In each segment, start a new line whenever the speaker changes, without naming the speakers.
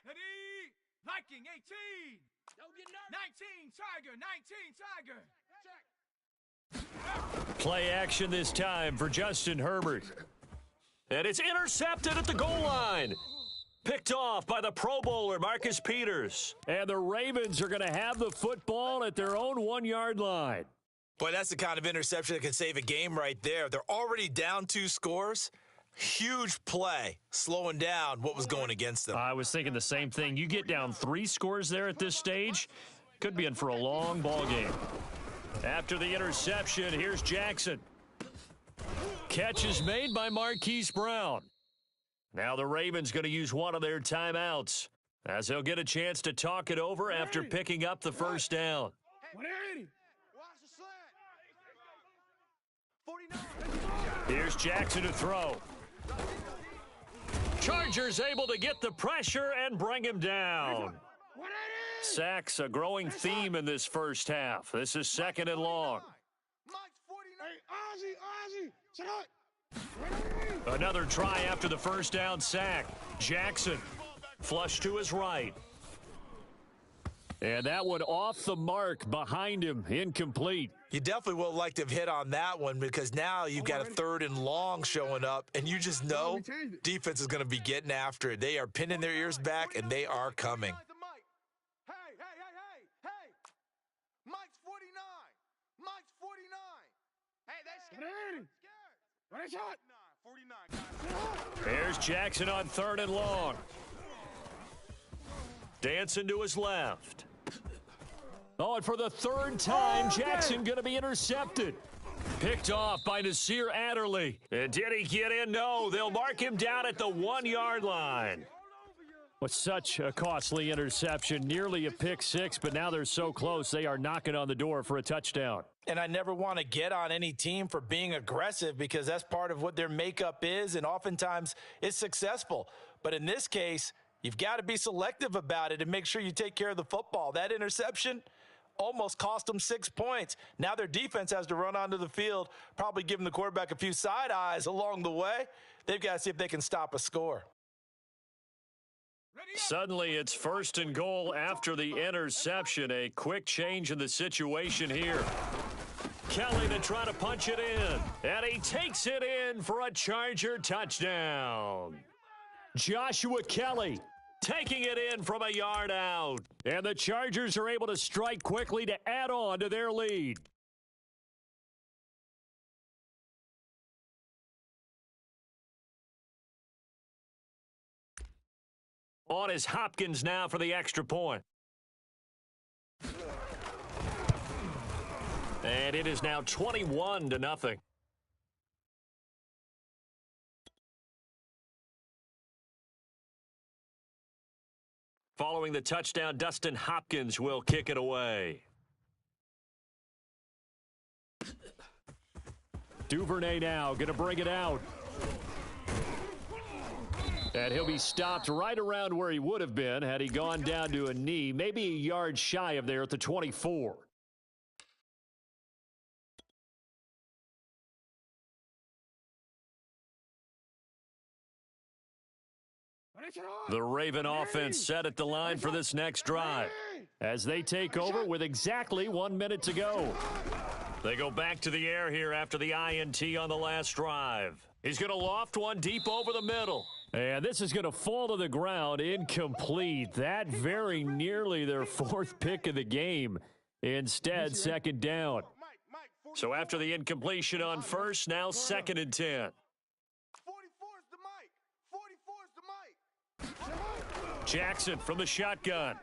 Ready? Liking 18. Don't get nervous. 19 Tiger. 19 Tiger.
Play action this time for Justin Herbert. And it's intercepted at the goal line. Picked off by the Pro Bowler, Marcus Peters. And the Ravens are going to have the football at their own 1-yard line.
Boy, that's the kind of interception that can save a game right there. They're already down 2 scores. Huge play, slowing down what was going against them.
I was thinking the same thing. You get down 3 scores there at this stage, could be in for a long ball game. After the interception, here's Jackson. Catch is made by Marquise Brown. Now the Ravens going to use one of their timeouts, as they'll get a chance to talk it over after picking up the first down.
180.
Here's Jackson to throw. Chargers able to get the pressure and bring him down. Sacks a growing theme in this first half. This is 2nd and long. Another try after the first down sack. Jackson flush to his right. And that one off the mark behind him, incomplete.
You definitely would like to have hit on that one because now you've got a 3rd and long showing up, and you just know defense is going to be getting after it. They are pinning their ears back, and they are coming.
Hey. Mike's 49. Mike's 49. Hey, that's scared. 49.
There's Jackson on 3rd and long. Dancing to his left. Oh, and for the 3rd time, Jackson going to be intercepted. Picked off by Nasir Adderley. And did he get in? No, they'll mark him down at the 1-yard line. With such a costly interception, nearly a pick 6, but now they're so close, they are knocking on the door for a touchdown.
And I never want to get on any team for being aggressive because that's part of what their makeup is, and oftentimes it's successful. But in this case, you've got to be selective about it and make sure you take care of the football. That interception almost cost them 6 points. Now their defense has to run onto the field, probably giving the quarterback a few side eyes along the way. They've got to see if they can stop a score.
Suddenly, it's 1st and goal after the interception. A quick change in the situation here. Kelly to try to punch it in. And he takes it in for a Charger touchdown. Joshua Kelly taking it in from a yard out. And the Chargers are able to strike quickly to add on to their lead. On is Hopkins now for the extra point. And it is now 21-0. Following the touchdown, Dustin Hopkins will kick it away. Duvernay now going to bring it out. And he'll be stopped right around where he would have been had he gone down to a knee, maybe a yard shy of there at the 24. The Raven offense set at the line for this next drive as they take over with exactly 1 minute to go. They go back to the air here after the INT on the last drive. He's going to loft one deep over the middle. And this is going to fall to the ground, incomplete. That very nearly their 4th pick of the game. Instead, 2nd down. So after the incompletion on 1st, now 2nd and 10.
44's the Mike.
Jackson from the shotgun.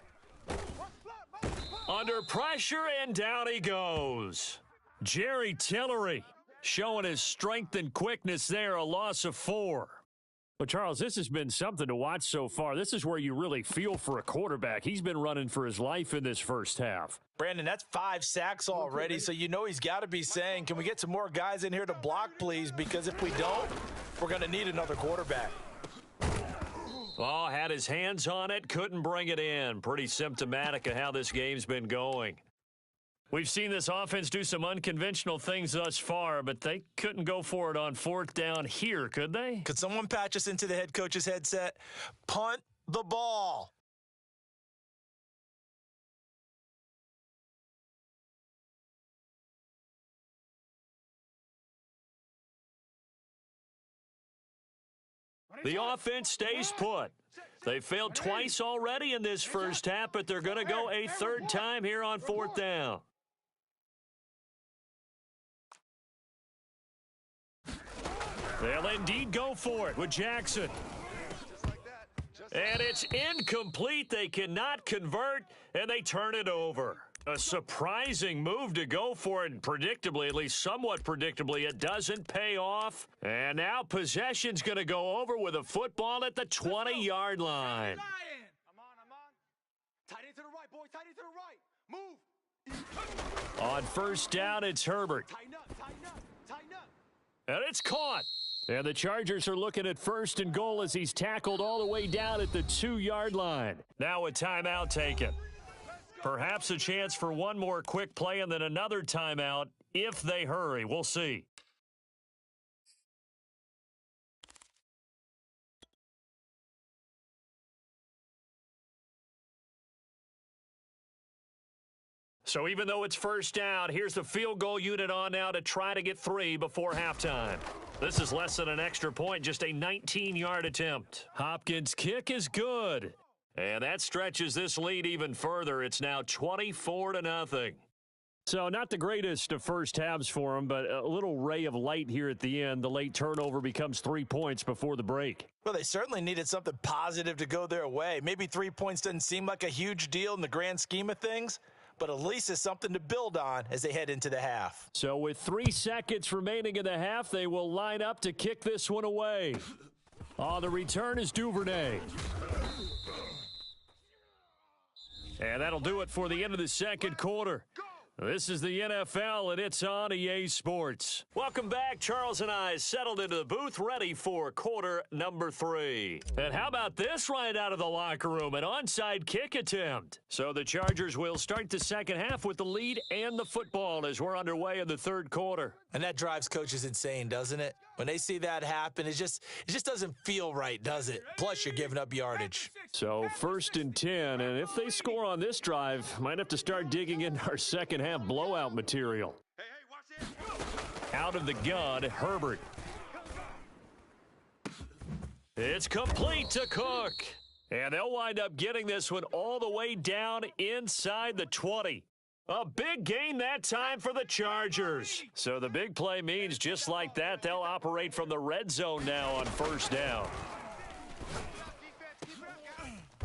Under pressure, and down he goes. Jerry Tillery showing his strength and quickness there, a loss of 4. But, Charles, this has been something to watch so far. This is where you really feel for a quarterback. He's been running for his life in this first half.
Brandon, that's 5 sacks already, so you know he's got to be saying, can we get some more guys in here to block, please? Because if we don't, we're going to need another quarterback.
Oh, had his hands on it, couldn't bring it in. Pretty symptomatic of how this game's been going. We've seen this offense do some unconventional things thus far, but they couldn't go for it on 4th down here, could they?
Could someone patch us into the head coach's headset? Punt the ball.
The offense stays put. They failed twice already in this first half, but they're going to go a third time here on fourth down. They'll indeed go for it with Jackson. And it's incomplete. They cannot convert, and they turn it over. A surprising move to go for it, and predictably, at least somewhat predictably, it doesn't pay off. And now possession's going to go over with a football at the 20-yard line.
I'm on. Tight end to the right, boy. Tight end to the right. Move.
On first down, it's Herbert.
Tighten up.
And it's caught. And the Chargers are looking at first and goal as he's tackled all the way down at the 2-yard line. Now a timeout taken. Perhaps a chance for one more quick play and then another timeout if they hurry. We'll see. So even though it's first down, here's the field goal unit on now to try to get 3 before halftime. This is less than an extra point, just a 19-yard attempt. Hopkins' kick is good. And that stretches this lead even further. It's now 24-0. So not the greatest of first halves for him, but a little ray of light here at the end. The late turnover becomes 3 points before the break.
Well, they certainly needed something positive to go their way. Maybe 3 points doesn't seem like a huge deal in the grand scheme of things, but at least it's something to build on as they head into the half.
So with 3 seconds remaining in the half, they will line up to kick this one away. On the return is Duvernay. And that'll do it for the end of the second quarter. This is the NFL, and it's on EA Sports. Welcome back. Charles and I settled into the booth, ready for quarter number 3. And how about this right out of the locker room? An onside kick attempt. So the Chargers will start the second half with the lead and the football as we're underway in the third quarter.
And that drives coaches insane, doesn't it? When they see that happen, it just doesn't feel right, does it? Plus, you're giving up yardage.
So first and 10, and if they score on this drive, might have to start digging into our second half blowout material.
Hey, watch this.
Out of the gun, Herbert. It's complete to Cook. And they'll wind up getting this one all the way down inside the 20. A big gain that time for the Chargers. So the big play means just like that, they'll operate from the red zone now on first down.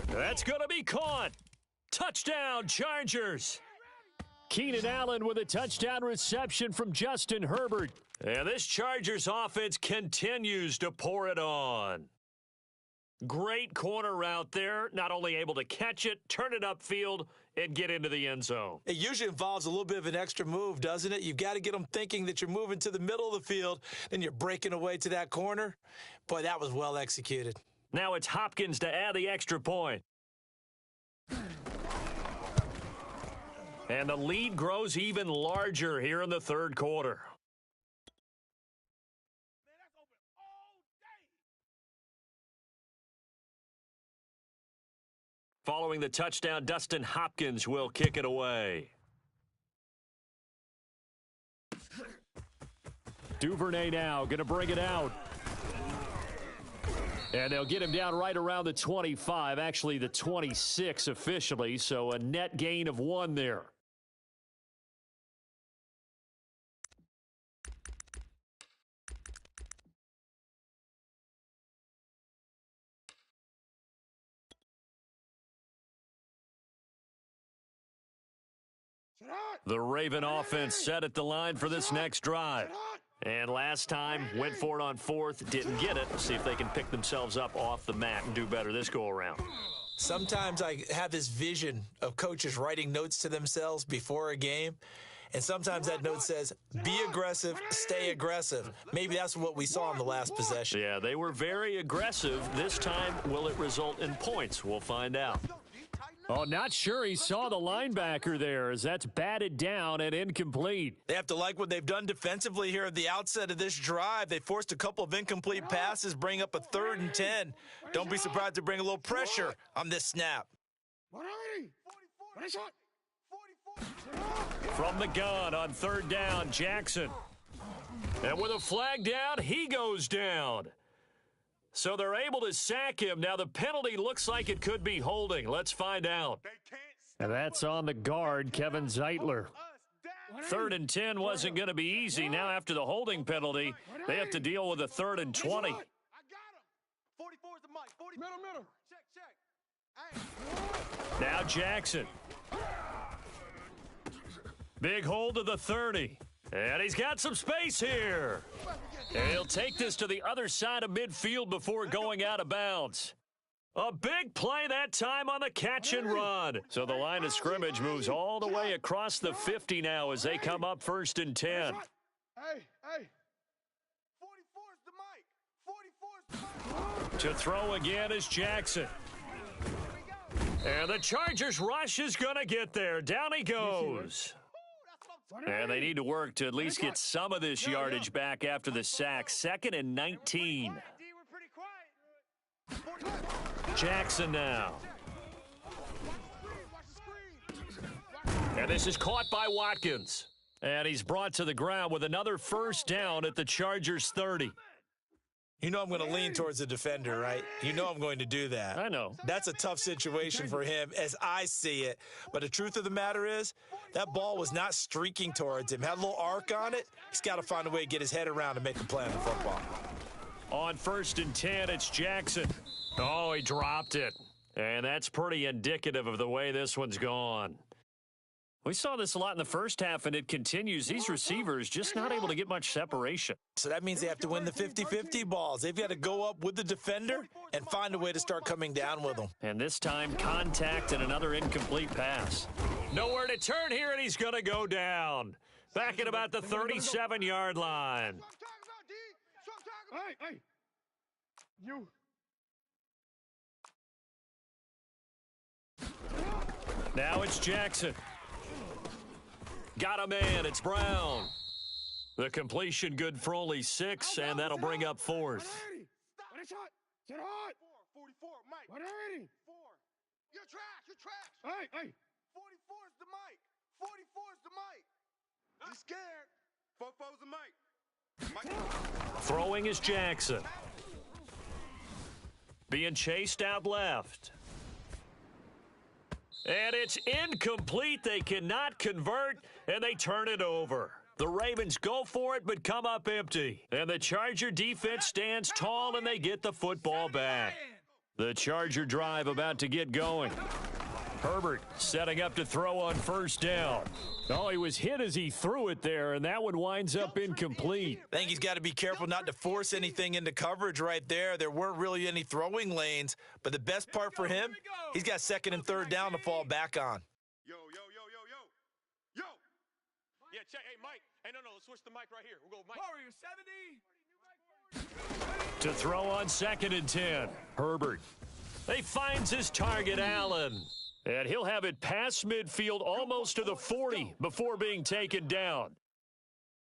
That's going to be caught. Touchdown, Chargers. Keenan Allen with a touchdown reception from Justin Herbert. And this Chargers offense continues to pour it on. Great corner route there. Not only able to catch it, turn it upfield, and get into the end zone.
It usually involves a little bit of an extra move, doesn't it? You've got to get them thinking that you're moving to the middle of the field, then you're breaking away to that corner. Boy, that was well executed.
Now it's Hopkins to add the extra point. And the lead grows even larger here in the third quarter. Following the touchdown, Dustin Hopkins will kick it away. Duvernay now going to bring it out. And they'll get him down right around the 25, actually the 26 officially, so a net gain of 1 there. The Raven offense set at the line for this next drive. And last time, went for it on fourth, didn't get it. See if they can pick themselves up off the mat and do better this go-around.
Sometimes I have this vision of coaches writing notes to themselves before a game, and sometimes that note says, be aggressive, stay aggressive. Maybe that's what we saw in the last possession.
Yeah, they were very aggressive. This time, will it result in points? We'll find out. Oh, not sure he saw the linebacker there as that's batted down and incomplete.
They have to like what they've done defensively here at the outset of this drive. They forced a couple of incomplete passes, bring up a 3rd and 10. Don't be surprised to bring a little pressure on this snap.
From the gun on 3rd down, Jackson. And with a flag down, he goes down. So they're able to sack him. Now the penalty looks like it could be holding. Let's find out. And that's on the guard, Kevin Zeitler. 3rd and 10 wasn't going to be easy. Now after the holding penalty, they have to deal with a 3rd and 20. Now Jackson. Big hold of the 30. And he's got some space here. And he'll take this to the other side of midfield before going out of bounds. A big play that time on the catch and run. So the line of scrimmage moves all the way across the 50 now as they come up 1st and 10. To throw again is Jackson. And the Chargers rush is going to get there. Down he goes. And they need to work to at least get some of this yardage back after the sack. 2nd and 19. Jackson now. And this is caught by Watkins. And he's brought to the ground with another 1st down at the Chargers 30.
You know I'm going to lean towards the defender, right? You know I'm going to do that.
I know.
That's a tough situation for him as I see it. But the truth of the matter is, that ball was not streaking towards him. Had a little arc on it. He's got to find a way to get his head around and make a play on the football.
On 1st and 10, it's Jackson. Oh, he dropped it. And that's pretty indicative of the way this one's gone. We saw this a lot in the first half, and it continues. These receivers just not able to get much separation.
So that means they have to win the 50-50 balls. They've got to go up with the defender and find a way to start coming down with them.
And this time, contact and another incomplete pass. Nowhere to turn here, and he's going to go down. Back at about the 37-yard line.
Hey, you.
Now it's Jackson. Got a man. It's Brown. The completion good for only 6, and that'll bring up 4th.
Get hot. 44, Mike. 180. 4. You're trash. Hey. 44 is the mic. 44 is the mic. He's scared. 44 is the mic.
Throwing is Jackson. Being chased out left. And it's incomplete. They cannot convert, and they turn it over. The Ravens go for it, but come up empty. And the Charger defense stands tall, and they get the football back. The Charger drive about to get going. Herbert setting up to throw on 1st down. Oh, he was hit as he threw it there, and that one winds up incomplete.
I think he's got to be careful not to force anything into coverage right there. There weren't really any throwing lanes, but the best part for him, he's got 2nd and 3rd down to fall back on.
Yo. Yeah, check. Hey, Mike. Hey, no, let's switch the mic right here. We'll go, Mike. Warrior 70.
To throw on 2nd and 10. Herbert. He finds his target, Allen. And he'll have it past midfield almost to the 40 before being taken down.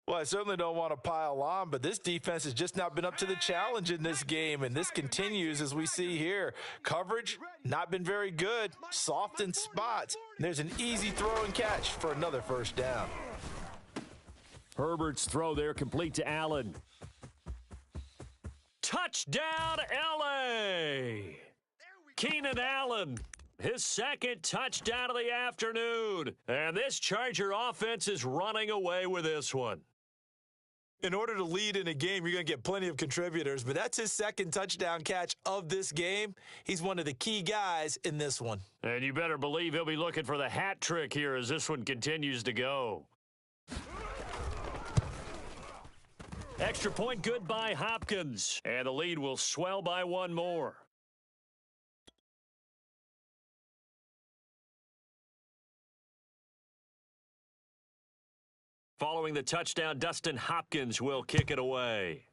Well, I certainly don't want to pile on, but this defense has just not been up to the challenge in this game, and this continues as we see here. Coverage, not been very good, soft in spots. There's an easy throw and catch for another 1st down.
Herbert's throw there complete to Allen. Touchdown, L.A. Keenan Allen. His 2nd touchdown of the afternoon. And this Charger offense is running away with this one.
In order to lead in a game, you're going to get plenty of contributors, but that's his 2nd touchdown catch of this game. He's one of the key guys in this one.
And you better believe he'll be looking for the hat trick here as this one continues to go. Extra point good by Hopkins. And the lead will swell by 1 more. Following the touchdown, Dustin Hopkins will kick it away.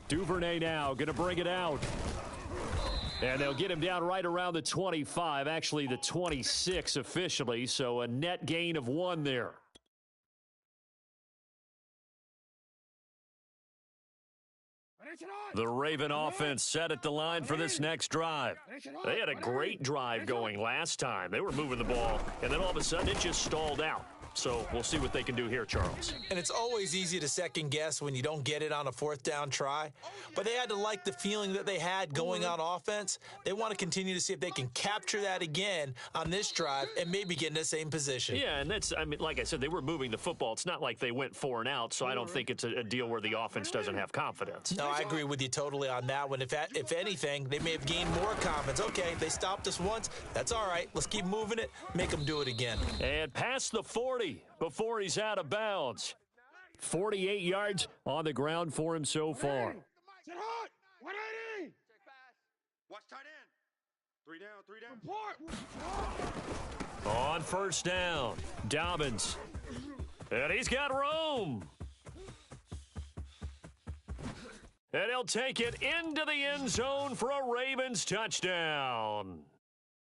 Duvernay now going to bring it out. And they'll get him down right around the 25, actually the 26 officially, so a net gain of 1 there. The Raven offense set at the line for this next drive. They had a great drive going last time. They were moving the ball, and then all of a sudden it just stalled out. So we'll see what they can do here, Charles.
And it's always easy to second guess when you don't get it on a fourth down try. But they had to like the feeling that they had going on offense. They want to continue to see if they can capture that again on this drive and maybe get in the same position.
Yeah, and that's, I mean, like I said, they were moving the football. It's not like they went 4 and out, so I don't think it's a deal where the offense doesn't have confidence.
No, I agree with you totally on that one. If anything, they may have gained more confidence. Okay, they stopped us once. That's all right. Let's keep moving it. Make them do it again.
And past the 40 before he's out of bounds. 48 yards on the ground for him so far.
Sit hot. 180. Watch tight end. 3 down.
On first down, Dobbins. And he's got room. And he'll take it into the end zone for a Ravens touchdown.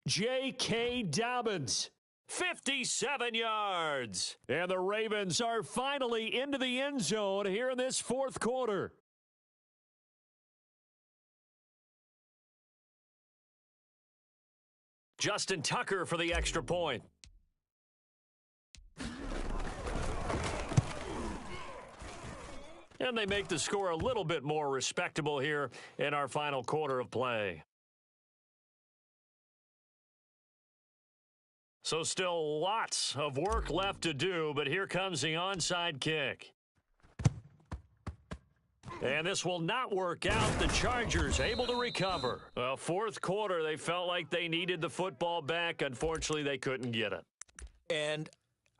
J.K. Dobbins, 57 yards. And the Ravens are finally into the end zone here in this fourth quarter. Justin Tucker for the extra point. And they make the score a little bit more respectable here in our final quarter of play. So still lots of work left to do, but here comes the onside kick. And this will not work out. The Chargers able to recover. Fourth quarter, they felt like they needed the football back. Unfortunately, they couldn't get it.
And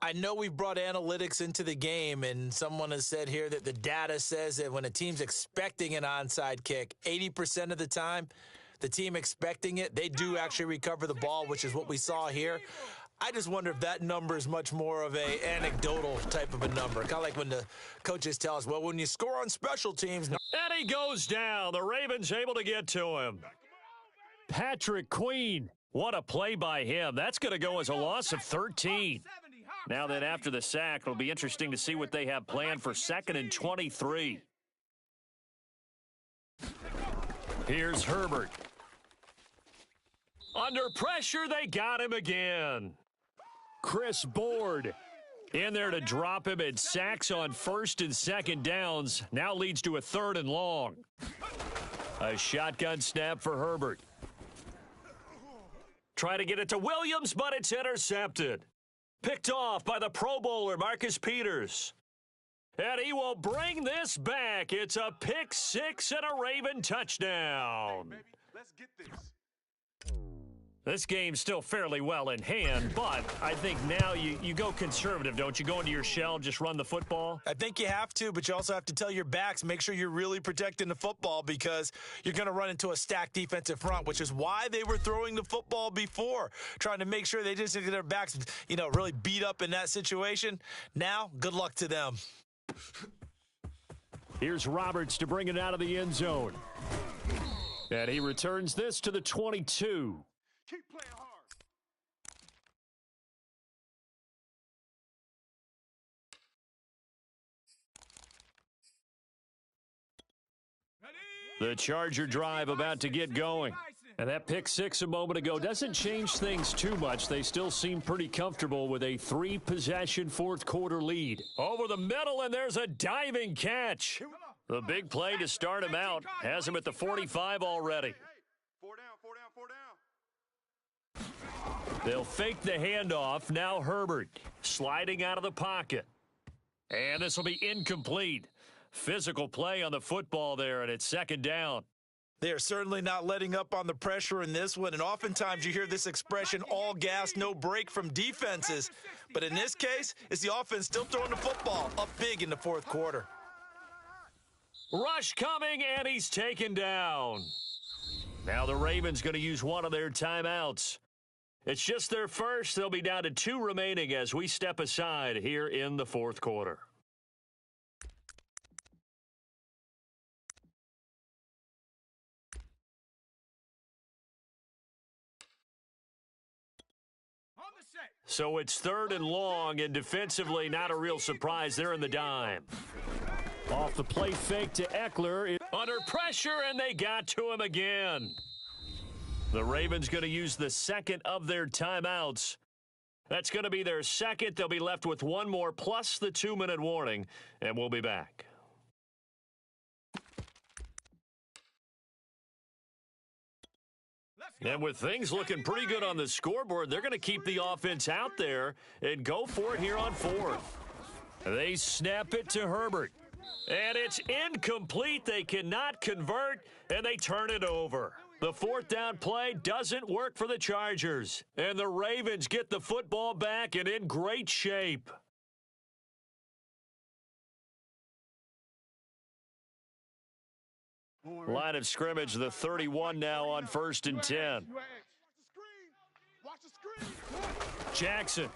I know we've brought analytics into the game, and someone has said here that the data says that when a team's expecting an onside kick, 80% of the time, the team expecting it, they do actually recover the ball, which is what we saw here. I just wonder if that number is much more of a anecdotal type of a number. Kind of like when the coaches tell us, well, when you score on special teams.
And he goes down. The Ravens able to get to him. Patrick Queen. What a play by him. That's going to go as a loss of 13. Now then, after the sack, it'll be interesting to see what they have planned for 2nd and 23. Here's Herbert. Under pressure, they got him again. Chris Board in there to drop him, and sacks on 1st and 2nd downs. Now leads to a 3rd and long. A shotgun snap for Herbert. Try to get it to Williams, but it's intercepted. Picked off by the Pro Bowler, Marcus Peters. And he will bring this back. It's a pick 6 and a Raven touchdown.
Hey, baby, let's get this.
This game's still fairly well in hand, but I think now you go conservative, don't you? Go into your shell, just run the football?
I think you have to, but you also have to tell your backs, make sure you're really protecting the football because you're going to run into a stacked defensive front, which is why they were throwing the football before, trying to make sure they didn't get their backs, really beat up in that situation. Now, good luck to them.
Here's Roberts to bring it out of the end zone. And he returns this to the 22.
Keep playing hard.
The Charger drive about to get going. And that pick 6 a moment ago doesn't change things too much. They still seem pretty comfortable with a 3-possession fourth quarter lead. Over the middle, and there's a diving catch. The big play to start him out. Has him at the 45 already.
4 down, 4 down, 4 down.
They'll fake the handoff. Now Herbert sliding out of the pocket. And this will be incomplete. Physical play on the football there, and it's 2nd down.
They are certainly not letting up on the pressure in this one, and oftentimes you hear this expression, all gas, no break from defenses. But in this case, it's the offense still throwing the football up big in the fourth quarter.
Rush coming, and he's taken down. Now the Ravens going to use one of their timeouts. It's just their first. They'll be down to 2 remaining as we step aside here in the fourth quarter. So it's 3rd and long, and defensively not a real surprise. They're in the dime. Off the play fake to Eckler. Under pressure, and they got to him again. The Ravens going to use the 2nd of their timeouts That's going to be their second. They'll be left with one more plus the 2-minute warning, and we'll be back. And with things looking pretty good on the scoreboard, they're going to keep the offense out there and go for it here on fourth. They snap it to Herbert. And it's incomplete. They cannot convert, and they turn it over. The fourth down play doesn't work for the Chargers. And the Ravens get the football back and in great shape. Line of scrimmage, the 31 now on 1st and 10. Jackson.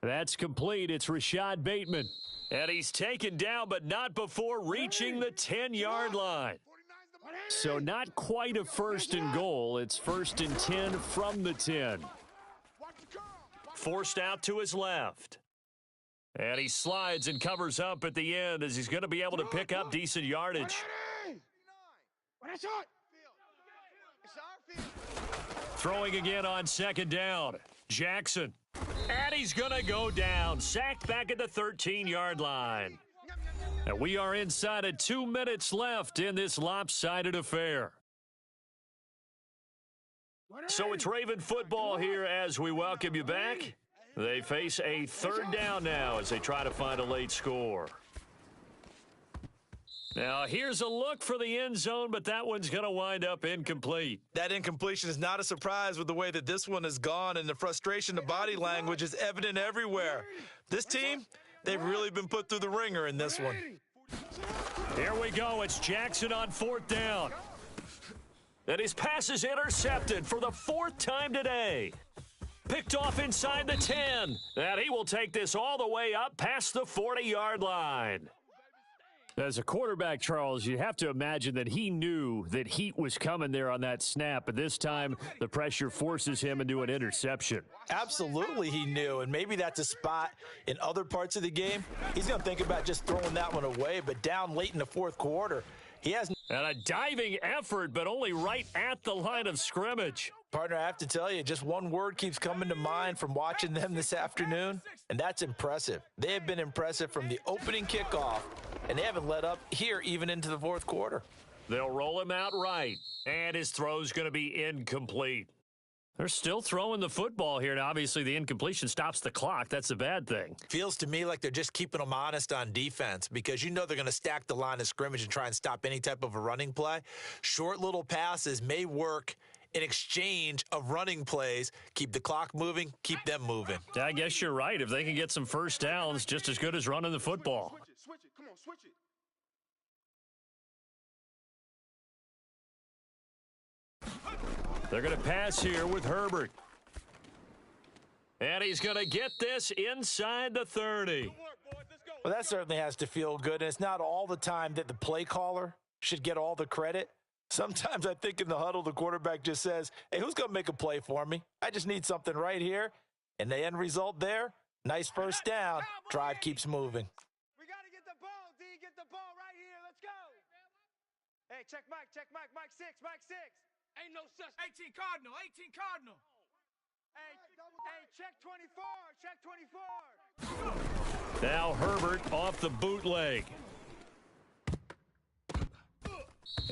That's complete. It's Rashad Bateman. And he's taken down, but not before reaching the 10-yard line. So not quite a 1st and goal. It's 1st and 10 from the 10. Forced out to his left. And he slides and covers up at the end as he's going to be able to pick up decent yardage. Throwing again on 2nd down. Jackson. And he's going to go down. Sacked back at the 13-yard line. And we are inside of 2 minutes left in this lopsided affair. So it's Raven football here as we welcome you back. They face a 3rd down now as they try to find a late score. Now, here's a look for the end zone, but that one's going to wind up incomplete.
That incompletion is not a surprise with the way that this one has gone, and the frustration, the body language is evident everywhere. This team, they've really been put through the ringer in this one.
Here we go. It's Jackson on 4th down. And his pass is intercepted for the 4th time today. Picked off inside the 10. And he will take this all the way up past the 40-yard line. As a quarterback, Charles, you have to imagine that he knew that heat was coming there on that snap. But this time, the pressure forces him into an interception.
Absolutely he knew, and maybe that's a spot in other parts of the game. He's going to think about just throwing that one away, but down late in the 4th quarter, he has...
And a diving effort, but only right at the line of scrimmage.
Partner, I have to tell you, just one word keeps coming to mind from watching them this afternoon, and that's impressive. They have been impressive from the opening kickoff, and they haven't let up here even into the 4th quarter.
They'll roll him out right, and his throw's going to be incomplete. They're still throwing the football here, and obviously the incompletion stops the clock. That's a bad thing.
Feels to me like they're just keeping them honest on defense because you know they're going to stack the line of scrimmage and try and stop any type of a running play. Short little passes may work in exchange of running plays. Keep the clock moving, keep them moving.
Yeah, I guess you're right. If they can get some first downs, just as good as running the football.
Switch it. Come on, switch it.
They're going to pass here with Herbert. And he's going to get this inside the 30.
Well, that certainly has to feel good, and it's not all the time that the play caller should get all the credit. Sometimes I think in the huddle, the quarterback just says, hey, who's going to make a play for me? I just need something right here. And the end result there, nice first down. Drive keeps moving.
We got to get the ball, D. Get the ball right here. Let's go. Hey, check Mike. Mike 6. Ain't no such. 18 Cardinal. Hey, check 24.
Now Herbert off the bootleg.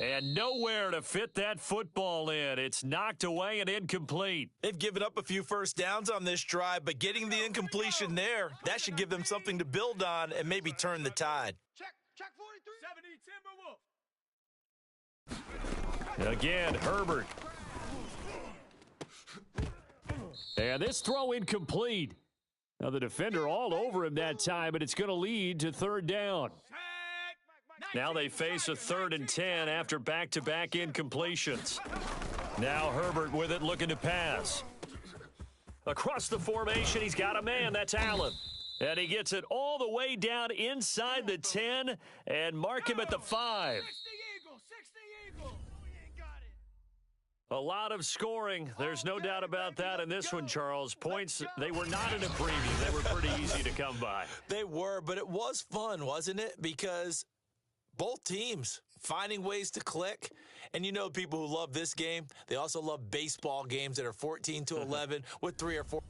And nowhere to fit that football in. It's knocked away and incomplete.
They've given up a few first downs on this drive, but getting the incompletion there, that should give them something to build on and maybe turn the tide.
Check 43. 70 Timberwolf.
Again, Herbert. And this throw incomplete. Now the defender all over him that time, but it's going to lead to 3rd down. Now they face a 3rd and 10 after back-to-back incompletions. Now Herbert with it, looking to pass. Across the formation, he's got a man. That's Allen. And he gets it all the way down inside the 10 and mark him at the 5. A lot of scoring. There's no doubt about that in this one, Charles. Points, they were not in a preview. They were pretty easy to come by.
They were, but it was fun, wasn't it? Because both teams finding ways to click. And you know people who love this game, they also love baseball games that are 14-11 with 3 or 4.